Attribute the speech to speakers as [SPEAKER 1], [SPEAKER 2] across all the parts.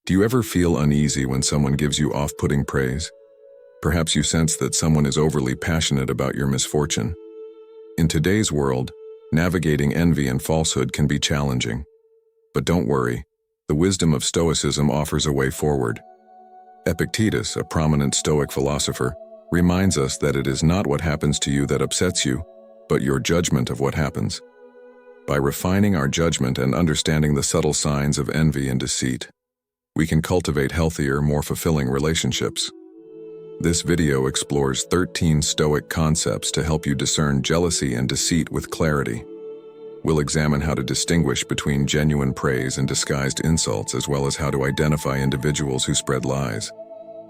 [SPEAKER 1] Do you ever feel uneasy when someone gives you off-putting praise? Perhaps you sense that someone is overly passionate about your misfortune. In today's world, navigating envy and falsehood can be challenging. But don't worry, the wisdom of Stoicism offers a way forward. Epictetus, a prominent Stoic philosopher, reminds us that it is not what happens to you that upsets you, but your judgment of what happens. By refining our judgment and understanding the subtle signs of envy and deceit, we can cultivate healthier, more fulfilling relationships. This video explores 13 Stoic concepts to help you discern jealousy and deceit with clarity. We'll examine how to distinguish between genuine praise and disguised insults, as well as how to identify individuals who spread lies.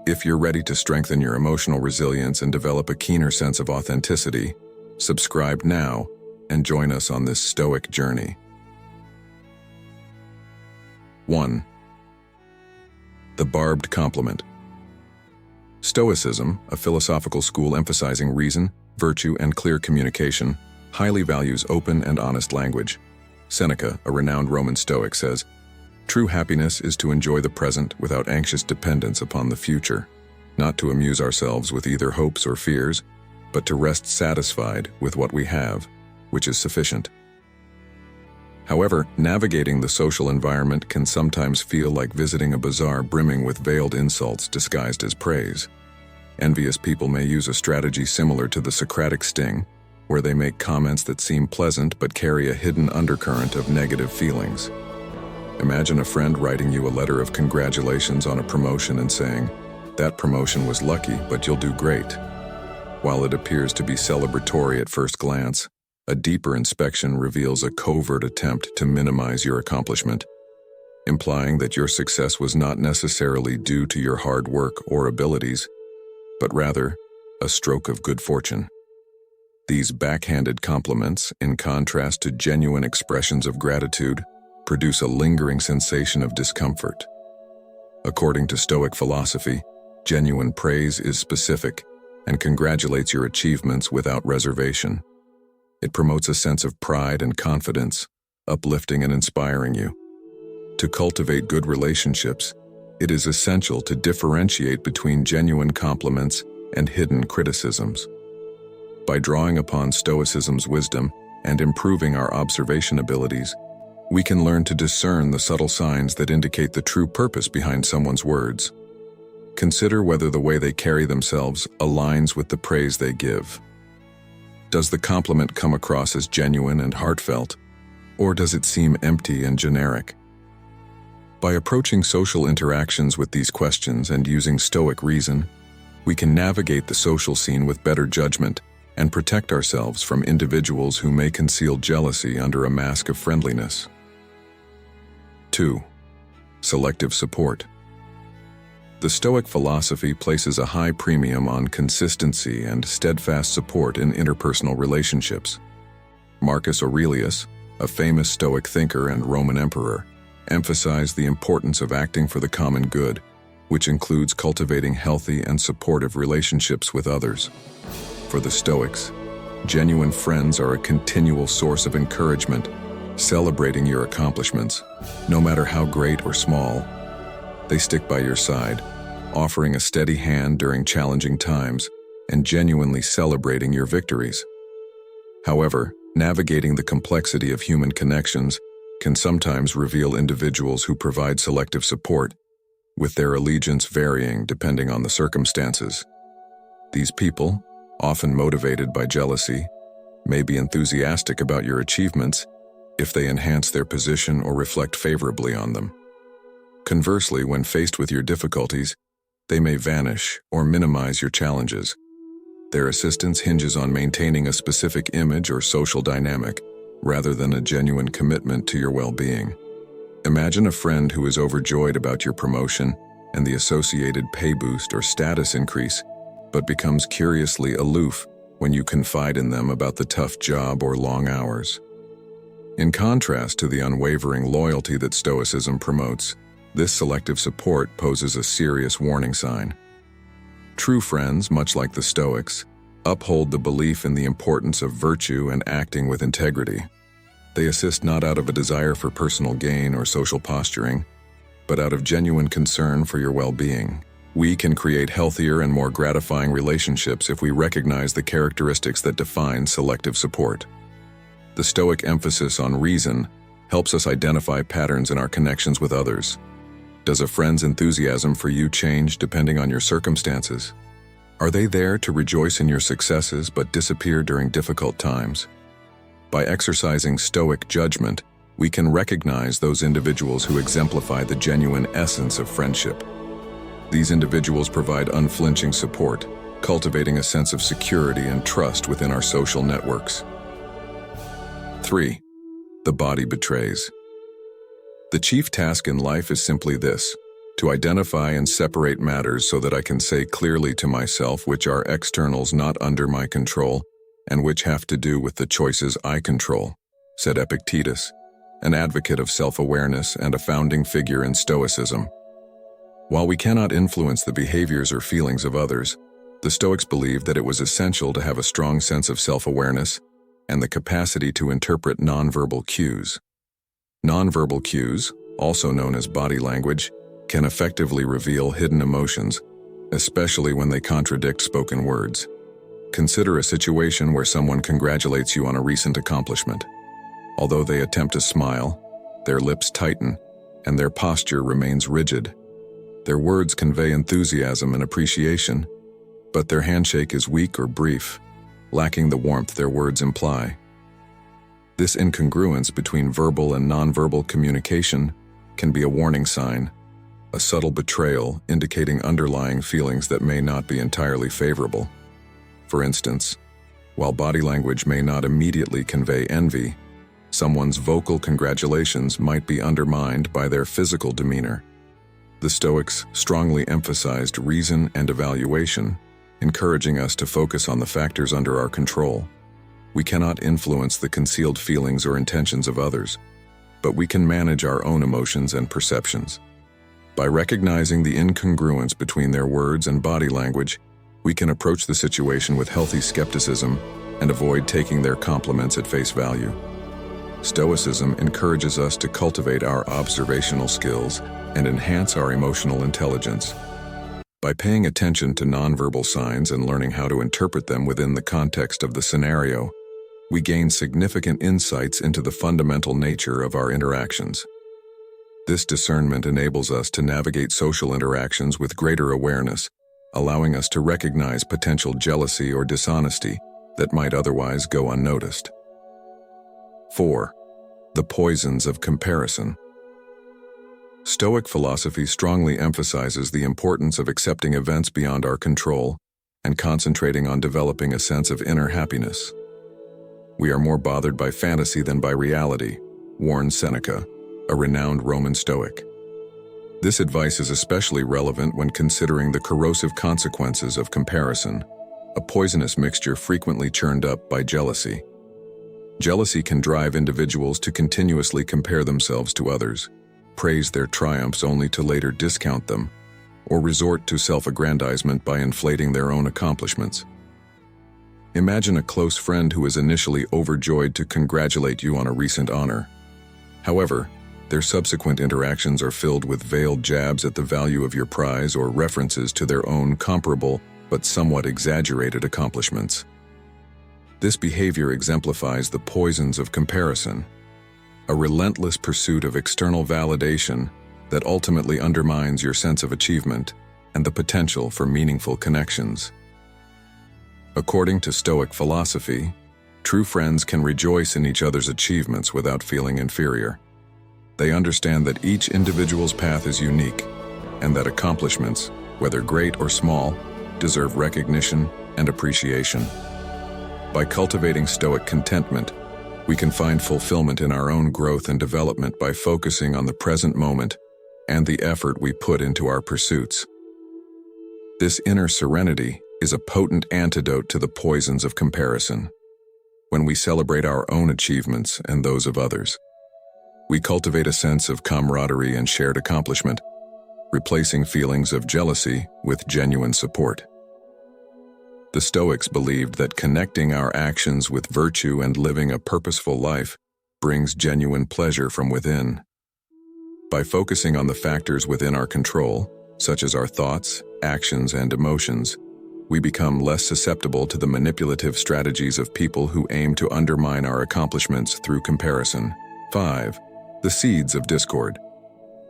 [SPEAKER 1] If you're ready to strengthen your emotional resilience and develop a keener sense of authenticity, subscribe now and join us on this Stoic journey. 1. The barbed compliment. Stoicism, a philosophical school emphasizing reason, virtue, and clear communication, highly values open and honest language. Seneca, a renowned Roman Stoic, says, "True happiness is to enjoy the present without anxious dependence upon the future, not to amuse ourselves with either hopes or fears, but to rest satisfied with what we have, which is sufficient." However, navigating the social environment can sometimes feel like visiting a bazaar brimming with veiled insults disguised as praise. Envious people may use a strategy similar to the Socratic sting, where they make comments that seem pleasant but carry a hidden undercurrent of negative feelings. Imagine a friend writing you a letter of congratulations on a promotion and saying, "That promotion was lucky, but you'll do great." While it appears to be celebratory at first glance, a deeper inspection reveals a covert attempt to minimize your accomplishment, implying that your success was not necessarily due to your hard work or abilities, but rather a stroke of good fortune. These backhanded compliments, in contrast to genuine expressions of gratitude, produce a lingering sensation of discomfort. According to Stoic philosophy, genuine praise is specific and congratulates your achievements without reservation. It promotes a sense of pride and confidence, uplifting and inspiring you. To cultivate good relationships, it is essential to differentiate between genuine compliments and hidden criticisms. By drawing upon Stoicism's wisdom and improving our observation abilities, we can learn to discern the subtle signs that indicate the true purpose behind someone's words. Consider whether the way they carry themselves aligns with the praise they give. Does the compliment come across as genuine and heartfelt, or does it seem empty and generic? By approaching social interactions with these questions and using Stoic reason, we can navigate the social scene with better judgment and protect ourselves from individuals who may conceal jealousy under a mask of friendliness. 2. Selective support. The Stoic philosophy places a high premium on consistency and steadfast support in interpersonal relationships. Marcus Aurelius, a famous Stoic thinker and Roman emperor, emphasized the importance of acting for the common good, which includes cultivating healthy and supportive relationships with others. For the Stoics, genuine friends are a continual source of encouragement, celebrating your accomplishments, no matter how great or small. They stick by your side, offering a steady hand during challenging times and genuinely celebrating your victories. However, navigating the complexity of human connections can sometimes reveal individuals who provide selective support, with their allegiance varying depending on the circumstances. These people, often motivated by jealousy, may be enthusiastic about your achievements if they enhance their position or reflect favorably on them. Conversely, when faced with your difficulties, they may vanish or minimize your challenges. Their assistance hinges on maintaining a specific image or social dynamic, rather than a genuine commitment to your well-being. Imagine a friend who is overjoyed about your promotion and the associated pay boost or status increase, but becomes curiously aloof when you confide in them about the tough job or long hours. In contrast to the unwavering loyalty that Stoicism promotes, this selective support poses a serious warning sign. True friends, much like the Stoics, uphold the belief in the importance of virtue and acting with integrity. They assist not out of a desire for personal gain or social posturing, but out of genuine concern for your well-being. We can create healthier and more gratifying relationships if we recognize the characteristics that define selective support. The Stoic emphasis on reason helps us identify patterns in our connections with others. Does a friend's enthusiasm for you change depending on your circumstances? Are they there to rejoice in your successes but disappear during difficult times? By exercising Stoic judgment, we can recognize those individuals who exemplify the genuine essence of friendship. These individuals provide unflinching support, cultivating a sense of security and trust within our social networks. 3. The body betrays. The chief task in life is simply this: to identify and separate matters so that I can say clearly to myself which are externals not under my control and which have to do with the choices I control, said Epictetus, an advocate of self-awareness and a founding figure in Stoicism. While we cannot influence the behaviors or feelings of others, the Stoics believed that it was essential to have a strong sense of self-awareness and the capacity to interpret nonverbal cues. Nonverbal cues, also known as body language, can effectively reveal hidden emotions, especially when they contradict spoken words. Consider a situation where someone congratulates you on a recent accomplishment. Although they attempt to smile, their lips tighten, and their posture remains rigid. Their words convey enthusiasm and appreciation, but their handshake is weak or brief, lacking the warmth their words imply. This incongruence between verbal and nonverbal communication can be a warning sign, a subtle betrayal indicating underlying feelings that may not be entirely favorable. For instance, while body language may not immediately convey envy, someone's vocal congratulations might be undermined by their physical demeanor. The Stoics strongly emphasized reason and evaluation, encouraging us to focus on the factors under our control. We cannot influence the concealed feelings or intentions of others, but we can manage our own emotions and perceptions. By recognizing the incongruence between their words and body language, we can approach the situation with healthy skepticism and avoid taking their compliments at face value. Stoicism encourages us to cultivate our observational skills and enhance our emotional intelligence. By paying attention to nonverbal signs and learning how to interpret them within the context of the scenario, we gain significant insights into the fundamental nature of our interactions. This discernment enables us to navigate social interactions with greater awareness, allowing us to recognize potential jealousy or dishonesty that might otherwise go unnoticed. 4. The poisons of comparison. Stoic philosophy strongly emphasizes the importance of accepting events beyond our control and concentrating on developing a sense of inner happiness. We are more bothered by fantasy than by reality, warned Seneca, a renowned Roman Stoic. This advice is especially relevant when considering the corrosive consequences of comparison, a poisonous mixture frequently churned up by jealousy. Jealousy can drive individuals to continuously compare themselves to others, praise their triumphs only to later discount them, or resort to self-aggrandizement by inflating their own accomplishments. Imagine a close friend who is initially overjoyed to congratulate you on a recent honor. However, their subsequent interactions are filled with veiled jabs at the value of your prize or references to their own comparable but somewhat exaggerated accomplishments. This behavior exemplifies the poisons of comparison, a relentless pursuit of external validation that ultimately undermines your sense of achievement and the potential for meaningful connections. According to Stoic philosophy, true friends can rejoice in each other's achievements without feeling inferior. They understand that each individual's path is unique and that accomplishments, whether great or small, deserve recognition and appreciation. By cultivating Stoic contentment, we can find fulfillment in our own growth and development by focusing on the present moment and the effort we put into our pursuits. This inner serenity is a potent antidote to the poisons of comparison. When we celebrate our own achievements and those of others, we cultivate a sense of camaraderie and shared accomplishment, replacing feelings of jealousy with genuine support. The Stoics believed that connecting our actions with virtue and living a purposeful life brings genuine pleasure from within. By focusing on the factors within our control, such as our thoughts, actions, and emotions, we become less susceptible to the manipulative strategies of people who aim to undermine our accomplishments through comparison. 5. The seeds of discord.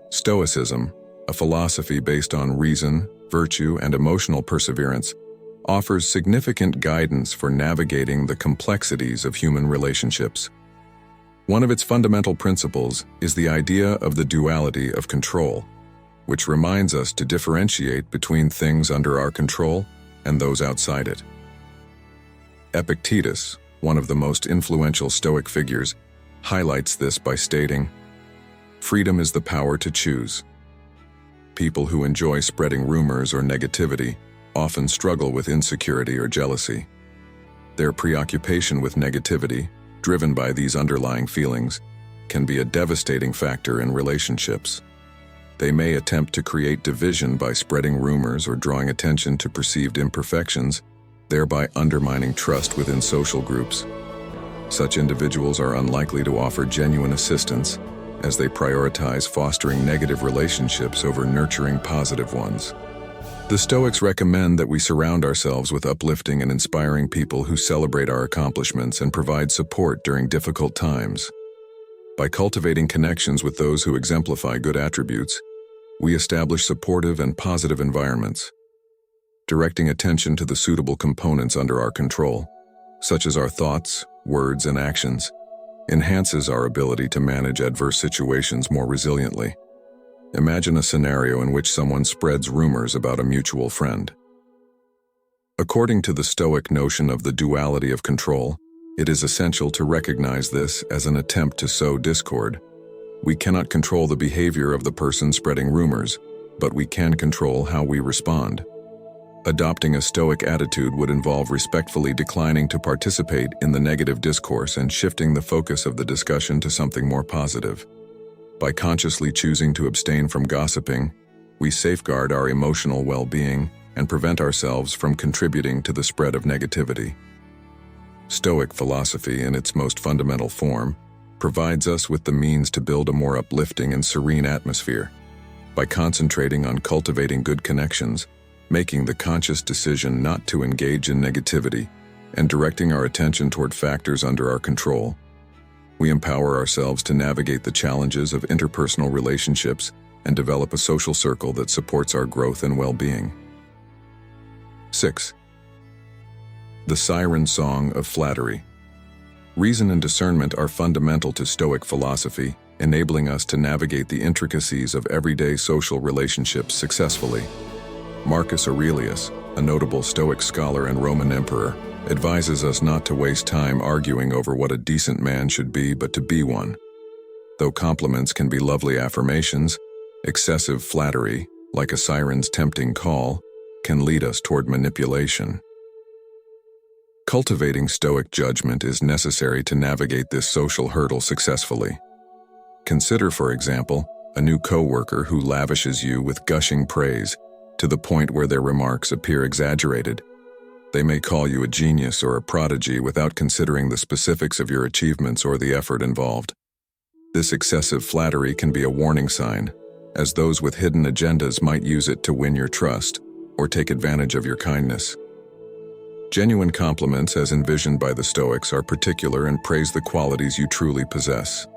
[SPEAKER 1] Stoicism, a philosophy based on reason, virtue, and emotional perseverance, offers significant guidance for navigating the complexities of human relationships. One of its fundamental principles is the idea of the duality of control, which reminds us to differentiate between things under our control and those outside it. Epictetus, one of the most influential Stoic figures, highlights this by stating, "Freedom is the power to choose." People who enjoy spreading rumors or negativity often struggle with insecurity or jealousy. Their preoccupation with negativity, driven by these underlying feelings, can be a devastating factor in relationships. They may attempt to create division by spreading rumors or drawing attention to perceived imperfections, thereby undermining trust within social groups. Such individuals are unlikely to offer genuine assistance, as they prioritize fostering negative relationships over nurturing positive ones. The Stoics recommend that we surround ourselves with uplifting and inspiring people who celebrate our accomplishments and provide support during difficult times. By cultivating connections with those who exemplify good attributes, we establish supportive and positive environments. Directing attention to the suitable components under our control, such as our thoughts, words, and actions, enhances our ability to manage adverse situations more resiliently. Imagine a scenario in which someone spreads rumors about a mutual friend. According to the Stoic notion of the duality of control, it is essential to recognize this as an attempt to sow discord. We cannot control the behavior of the person spreading rumors, but we can control how we respond. Adopting a Stoic attitude would involve respectfully declining to participate in the negative discourse and shifting the focus of the discussion to something more positive. By consciously choosing to abstain from gossiping, we safeguard our emotional well-being and prevent ourselves from contributing to the spread of negativity. Stoic philosophy, in its most fundamental form, provides us with the means to build a more uplifting and serene atmosphere. By concentrating on cultivating good connections, making the conscious decision not to engage in negativity, and directing our attention toward factors under our control, we empower ourselves to navigate the challenges of interpersonal relationships and develop a social circle that supports our growth and well-being. 6. The siren song of flattery. Reason and discernment are fundamental to Stoic philosophy, enabling us to navigate the intricacies of everyday social relationships successfully. Marcus Aurelius, a notable Stoic scholar and Roman emperor, advises us not to waste time arguing over what a decent man should be, but to be one. Though compliments can be lovely affirmations, excessive flattery, like a siren's tempting call, can lead us toward manipulation. Cultivating Stoic judgment is necessary to navigate this social hurdle successfully. Consider, for example, a new coworker who lavishes you with gushing praise to the point where their remarks appear exaggerated. They may call you a genius or a prodigy without considering the specifics of your achievements or the effort involved. This excessive flattery can be a warning sign, as those with hidden agendas might use it to win your trust or take advantage of your kindness. Genuine compliments, as envisioned by the Stoics, are particular and praise the qualities you truly possess.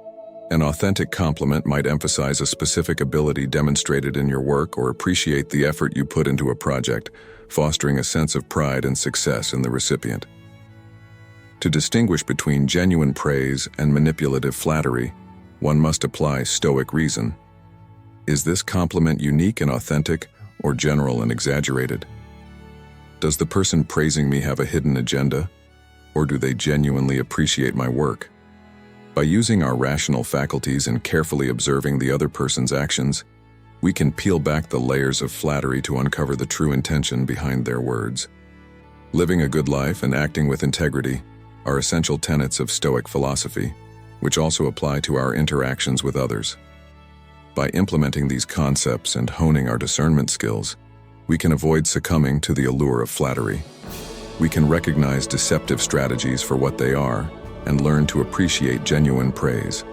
[SPEAKER 1] An authentic compliment might emphasize a specific ability demonstrated in your work or appreciate the effort you put into a project, fostering a sense of pride and success in the recipient. To distinguish between genuine praise and manipulative flattery, one must apply Stoic reason. Is this compliment unique and authentic, or general and exaggerated? Does the person praising me have a hidden agenda, or do they genuinely appreciate my work? By using our rational faculties and carefully observing the other person's actions, we can peel back the layers of flattery to uncover the true intention behind their words. Living a good life and acting with integrity are essential tenets of Stoic philosophy, which also apply to our interactions with others. By implementing these concepts and honing our discernment skills, we can avoid succumbing to the allure of flattery. We can recognize deceptive strategies for what they are and learn to appreciate genuine praise.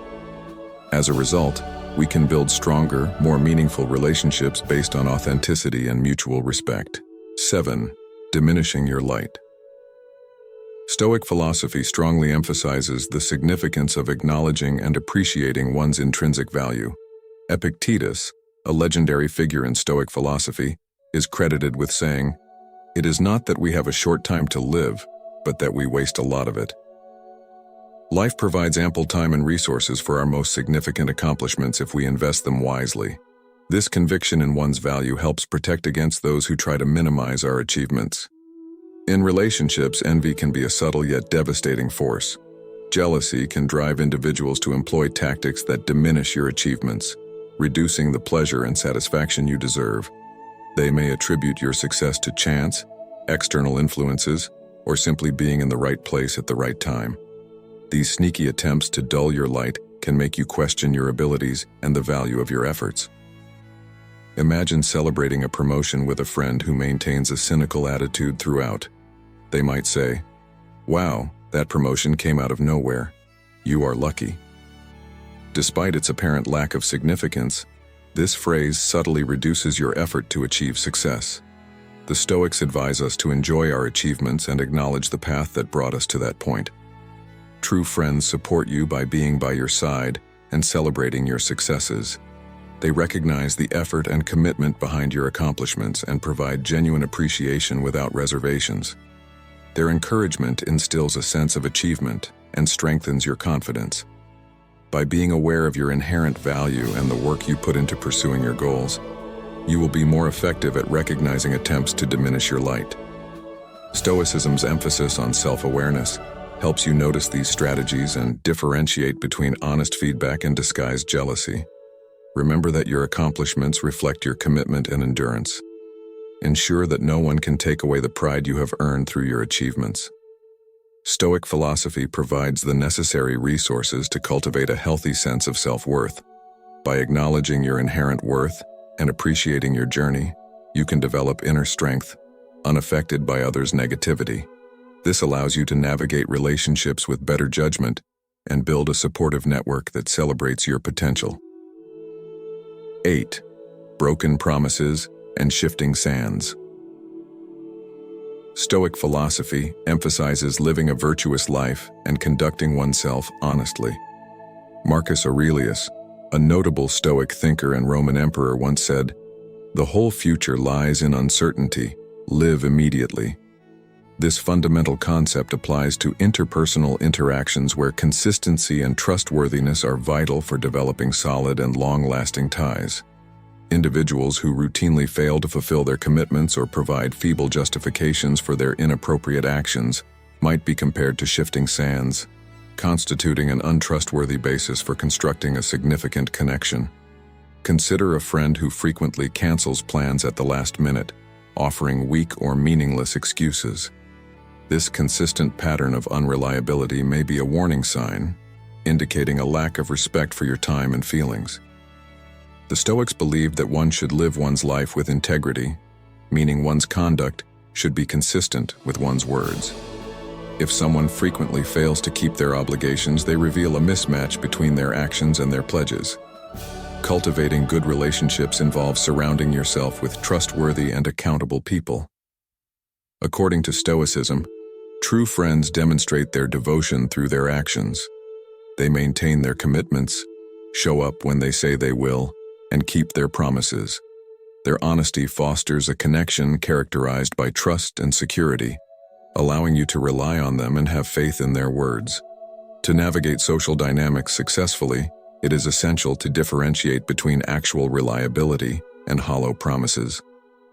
[SPEAKER 1] As a result, we can build stronger, more meaningful relationships based on authenticity and mutual respect. 7. Diminishing your light. Stoic philosophy strongly emphasizes the significance of acknowledging and appreciating one's intrinsic value. Epictetus, a legendary figure in Stoic philosophy, is credited with saying, "It is not that we have a short time to live, but that we waste a lot of it." Life provides ample time and resources for our most significant accomplishments if we invest them wisely. This conviction in one's value helps protect against those who try to minimize our achievements. In relationships, envy can be a subtle yet devastating force. Jealousy can drive individuals to employ tactics that diminish your achievements, reducing the pleasure and satisfaction you deserve. They may attribute your success to chance, external influences, or simply being in the right place at the right time. These sneaky attempts to dull your light can make you question your abilities and the value of your efforts. Imagine celebrating a promotion with a friend who maintains a cynical attitude throughout. They might say, "Wow, that promotion came out of nowhere. You are lucky." Despite its apparent lack of significance, this phrase subtly reduces your effort to achieve success. The Stoics advise us to enjoy our achievements and acknowledge the path that brought us to that point. True friends support you by being by your side and celebrating your successes. They recognize the effort and commitment behind your accomplishments and provide genuine appreciation without reservations. Their encouragement instills a sense of achievement and strengthens your confidence. By being aware of your inherent value and the work you put into pursuing your goals, you will be more effective at recognizing attempts to diminish your light. Stoicism's emphasis on self-awareness helps you notice these strategies and differentiate between honest feedback and disguised jealousy. Remember that your accomplishments reflect your commitment and endurance. Ensure that no one can take away the pride you have earned through your achievements. Stoic philosophy provides the necessary resources to cultivate a healthy sense of self-worth. By acknowledging your inherent worth and appreciating your journey, you can develop inner strength, unaffected by others' negativity. This allows you to navigate relationships with better judgment and build a supportive network that celebrates your potential. 8. Broken promises and shifting sands. Stoic philosophy emphasizes living a virtuous life and conducting oneself honestly. Marcus Aurelius, a notable Stoic thinker and Roman emperor, once said, "The whole future lies in uncertainty. Live immediately." This fundamental concept applies to interpersonal interactions where consistency and trustworthiness are vital for developing solid and long-lasting ties. Individuals who routinely fail to fulfill their commitments or provide feeble justifications for their inappropriate actions might be compared to shifting sands, constituting an untrustworthy basis for constructing a significant connection. Consider a friend who frequently cancels plans at the last minute, offering weak or meaningless excuses. This consistent pattern of unreliability may be a warning sign, indicating a lack of respect for your time and feelings. The Stoics believed that one should live one's life with integrity, meaning one's conduct should be consistent with one's words. If someone frequently fails to keep their obligations, they reveal a mismatch between their actions and their pledges. Cultivating good relationships involves surrounding yourself with trustworthy and accountable people. According to Stoicism, true friends demonstrate their devotion through their actions. They maintain their commitments, show up when they say they will, and keep their promises. Their honesty fosters a connection characterized by trust and security, allowing you to rely on them and have faith in their words. To navigate social dynamics successfully, it is essential to differentiate between actual reliability and hollow promises.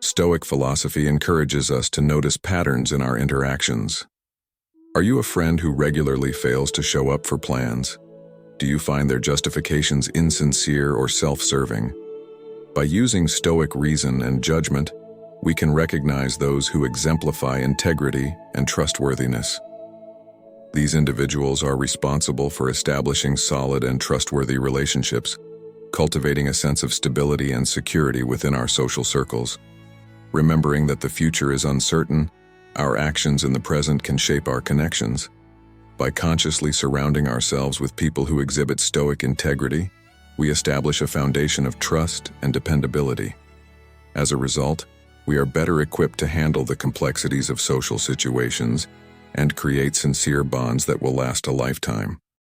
[SPEAKER 1] Stoic philosophy encourages us to notice patterns in our interactions. Are you a friend who regularly fails to show up for plans? Do you find their justifications insincere or self-serving? By using Stoic reason and judgment, we can recognize those who exemplify integrity and trustworthiness. These individuals are responsible for establishing solid and trustworthy relationships, cultivating a sense of stability and security within our social circles. Remembering that the future is uncertain, our actions in the present can shape our connections. By consciously surrounding ourselves with people who exhibit Stoic integrity, we establish a foundation of trust and dependability. As a result, we are better equipped to handle the complexities of social situations and create sincere bonds that will last a lifetime.